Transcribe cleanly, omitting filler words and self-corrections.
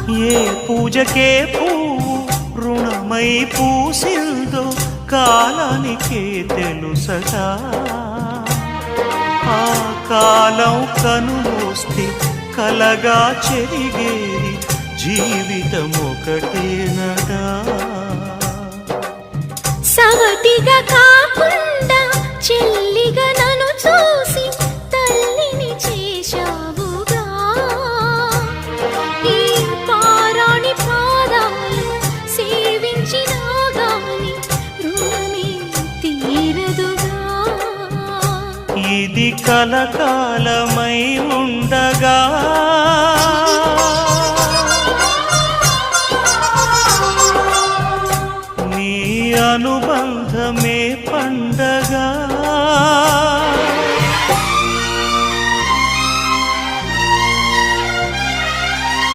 ఏ పూజకే పువ్వు రుణమై పూసిందో కాలానికే తెలుసగా. ఆ కాలం కనుమూస్తే కలగా చెరిగేది జీవితం ఒకటేనగా. సవతిగా కాకుండా చెల్లిగా నన్ను చూసి తల్లిని చేశావుగా. ఈ పారాణి పాదాలు సేవించినా గాని రుణమే తీరదుగా. ఇది కలకాలమై